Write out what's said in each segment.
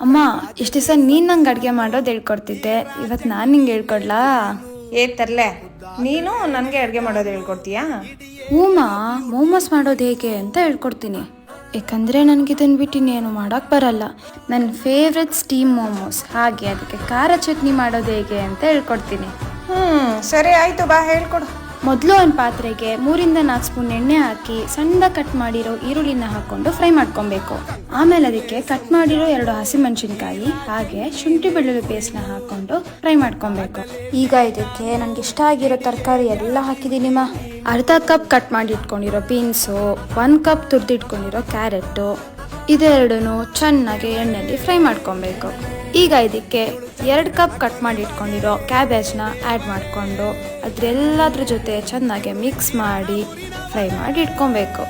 ಅಮ್ಮ ಇಷ್ಟು ದಿವಸ ನೀನು ನಂಗೆ ಅಡುಗೆ ಮಾಡೋದು ಹೇಳ್ಕೊಡ್ತಿದ್ದೆ, ಇವತ್ತು ನಾನು ನಿಂಗೆ ಹೇಳ್ಕೊಡ್ಲಾ? ತರ್ಲೆ ನೀನು ನನಗೆ ಅಡುಗೆ ಮಾಡೋದು ಹೇಳ್ಕೊಡ್ತೀಯಾ? ಹೂಮಾ, ಮೋಮೋಸ್ ಮಾಡೋದು ಹೇಗೆ ಅಂತ ಹೇಳ್ಕೊಡ್ತೀನಿ. ಯಾಕಂದರೆ ನನಗಿದನ್ನು ಬಿಟ್ಟು ಇನ್ನೇನು ಮಾಡೋಕ್ಕೆ ಬರಲ್ಲ. ನನ್ನ ಫೇವ್ರೆಟ್ ಸ್ಟೀಮ್ ಮೋಮೋಸ್, ಹಾಗೆ ಅದಕ್ಕೆ ಖಾರ ಚಟ್ನಿ ಮಾಡೋದು ಹೇಗೆ ಅಂತ ಹೇಳ್ಕೊಡ್ತೀನಿ. ಸರಿ ಆಯಿತು, ಬಾ ಹೇಳ್ಕೊಡು. ಮೊದಲು ಒಂದು ಪಾತ್ರೆಗೆ 3-4 ಸ್ಪೂನ್ ಎಣ್ಣೆ ಹಾಕಿ ಸಣ್ಣದಾಗಿ ಕಟ್ ಮಾಡಿರೋ ಈರುಳ್ಳಿನ ಹಾಕ್ಕೊಂಡು ಫ್ರೈ ಮಾಡ್ಕೊಬೇಕು. ಆಮೇಲೆ ಅದಕ್ಕೆ ಕಟ್ ಮಾಡಿರೋ 2 ಹಸಿಮೆಣಸಿನ್ಕಾಯಿ ಹಾಗೆ ಶುಂಠಿ ಬೆಳ್ಳುಳ್ಳಿ ಪೇಸ್ಟ್ನ ಹಾಕ್ಕೊಂಡು ಫ್ರೈ ಮಾಡ್ಕೊಬೇಕು. ಈಗ ಇದಕ್ಕೆ ನನಗೆ ಇಷ್ಟ ಆಗಿರೋ ತರಕಾರಿ ಎಲ್ಲ ಹಾಕಿದ್ದೀನಿ. ಅರ್ಧ ಕಪ್ ಕಟ್ ಮಾಡಿ ಇಟ್ಕೊಂಡಿರೋ ಬೀನ್ಸು, 1 ಕಪ್ ತುರಿದಿಟ್ಕೊಂಡಿರೋ ಕ್ಯಾರೆಟು, ಇದೆರಡೂ ಚೆನ್ನಾಗಿ ಎಣ್ಣೆಯಲ್ಲಿ ಫ್ರೈ ಮಾಡ್ಕೊಬೇಕು. ಈಗ ಇದಕ್ಕೆ 2 ಕಪ್ ಕಟ್ ಮಾಡಿ ಇಟ್ಕೊಂಡಿರೋ ಕ್ಯಾಬೇಜ್ನ ಆ್ಯಡ್ ಮಾಡಿಕೊಂಡು ಅದರೆಲ್ಲದ್ರ ಜೊತೆ ಚೆನ್ನಾಗಿ ಮಿಕ್ಸ್ ಮಾಡಿ ಫ್ರೈ ಮಾಡಿ ಇಟ್ಕೊಬೇಕು.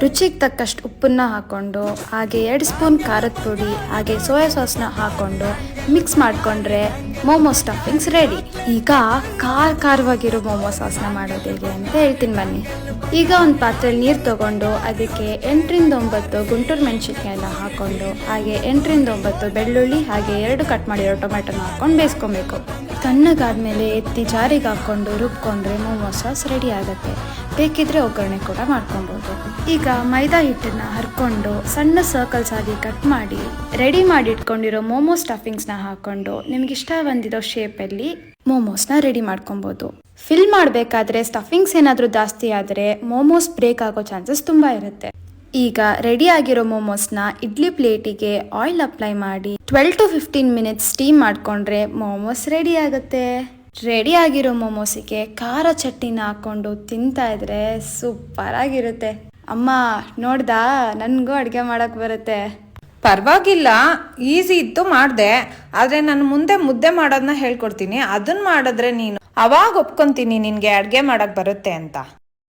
ರುಚಿಗೆ ತಕ್ಕಷ್ಟು ಉಪ್ಪನ್ನ ಹಾಕ್ಕೊಂಡು ಹಾಗೆ 2 ಸ್ಪೂನ್ ಖಾರದ ಪುಡಿ ಹಾಗೆ ಸೋಯಾ ಸಾಸ್ನ ಹಾಕ್ಕೊಂಡು ಮಿಕ್ಸ್ ಮಾಡಿಕೊಂಡ್ರೆ ಮೋಮೋ ಸ್ಟಫಿಂಗ್ಸ್ ರೆಡಿ. ಈಗ ಖಾರವಾಗಿರೋ ಮೋಮೋ ಸಾಸ್ನ ಮಾಡೋದು ಹೇಗೆ ಅಂತ ಹೇಳ್ತೀನಿ ಬನ್ನಿ. ಈಗ ಒಂದು ಪಾತ್ರೆಯಲ್ಲಿ ನೀರು ತೊಗೊಂಡು ಅದಕ್ಕೆ 8-9 ಗುಂಟೂರು ಮೆಣಸಿನ್ಕಾಯಿನ ಹಾಕ್ಕೊಂಡು ಹಾಗೆ 8-9 ಬೆಳ್ಳುಳ್ಳಿ ಹಾಗೆ 2 ಕಟ್ ಮಾಡಿರೋ ಟೊಮೆಟೊನ ಹಾಕ್ಕೊಂಡು ಬೇಯಿಸ್ಕೊಬೇಕು. ತಣ್ಣಗಾದ್ಮೇಲೆ ಎತ್ತಿ ಜಾರಿಗೆ ಹಾಕ್ಕೊಂಡು ರುಬ್ಕೊಂಡ್ರೆ ಮೋಮೋ ಸಾಸ್ ರೆಡಿ ಆಗುತ್ತೆ. ಬೇಕಿದ್ರೆ ಒಗ್ಗರಣೆ ಕೂಡ ಮಾಡ್ಕೊಬೋದು. ಈಗ ಮೈದಾ ಹಿಟ್ಟನ್ನು ಹರ್ಕೊಂಡು ಸಣ್ಣ ಸರ್ಕಲ್ಸ್ ಆಗಿ ಕಟ್ ಮಾಡಿ ರೆಡಿ ಮಾಡಿ ಇಟ್ಕೊಂಡಿರೋ ಮೋಮೋ ಸ್ಟಫಿಂಗ್ಸ್ನ ಹಾಕ್ಕೊಂಡು ನಿಮ್ಗೆ ಇಷ್ಟ ಬಂದಿರೋ ಶೇಪಲ್ಲಿ ಮೋಮೋಸ್ನ ರೆಡಿ ಮಾಡ್ಕೊಬೋದು. ಫಿಲ್ ಮಾಡಬೇಕಾದ್ರೆ ಸ್ಟಫಿಂಗ್ಸ್ ಏನಾದರೂ ಜಾಸ್ತಿ ಆದರೆ ಮೋಮೋಸ್ ಬ್ರೇಕ್ ಆಗೋ ಚಾನ್ಸಸ್ ತುಂಬ ಇರುತ್ತೆ. ಈಗ ರೆಡಿ ಆಗಿರೋ ಮೋಮೋಸ್ನ ಇಡ್ಲಿ ಪ್ಲೇಟಿಗೆ ಆಯಿಲ್ ಅಪ್ಲೈ ಮಾಡಿ 12-15 ಮಿನಿಟ್ಸ್ ಸ್ಟೀಮ್ ಮಾಡಿಕೊಂಡ್ರೆ ಮೋಮೋಸ್ ರೆಡಿ ಆಗುತ್ತೆ. ರೆಡಿ ಆಗಿರೋ ಮೋಮೋಸಿಗೆ ಖಾರ ಚಟ್ನಿನ ಹಾಕ್ಕೊಂಡು ತಿಂತಾ ಇದ್ರೆ ಸೂಪರ್ ಆಗಿರುತ್ತೆ. ಅಮ್ಮ ನೋಡ್ದಾ, ನನಗೂ ಅಡುಗೆ ಮಾಡೋಕ್ಕೆ ಬರುತ್ತೆ. ಪರವಾಗಿಲ್ಲ, ಈಸಿ ಇತ್ತು, ಮಾಡಿದೆ. ಆದರೆ ನಾನು ಮುಂದೆ ಮುದ್ದೆ ಮಾಡೋದನ್ನ ಹೇಳ್ಕೊಡ್ತೀನಿ. ಅದನ್ನ ಮಾಡಿದ್ರೆ ನೀನು ಅವಾಗ ಒಪ್ಕೊಂತೀನಿ ನಿನಗೆ ಅಡುಗೆ ಮಾಡೋಕ್ಕೆ ಬರುತ್ತೆ ಅಂತ.